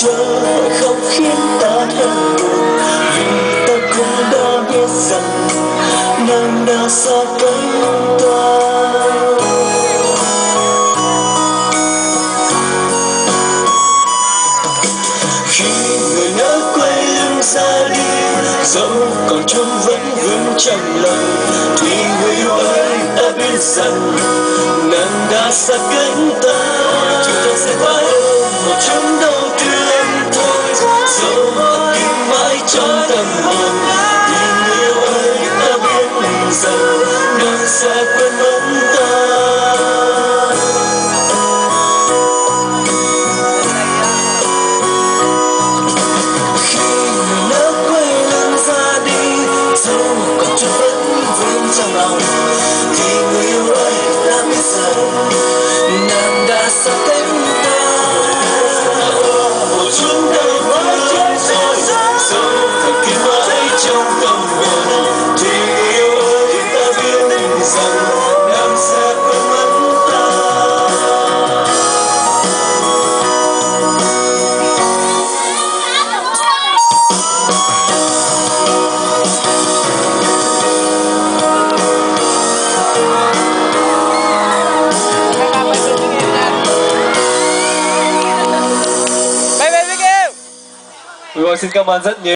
chớ phải không khiến ta thêm buồn, vì ta cũng đã biết rằng nàng đã xa cánh ta. Khi người đã quay lưng ra đi, dẫu còn chung vẫn vững trong lòng, thì người yêu ơi đã biết rằng nàng đã xa cánh ta. Chúng ta sẽ mãi một chút đau thương thôi, dẫu thật tim mãi trong tâm hồn, thì người yêu ơi đã biết rằng nàng sẽ quên mất ta. Dẫu còn chút vẫn vương trong lòng, thì người yêu ơi đã biết rằng nàng đã xa cánh ta. Một chút đau thương rồi, dẫu phải kiếm mãi trong tâm hồn, thì người yêu ơi đã biết rằng nàng sẽ quên mất ta. Xin cảm ơn rất nhiều.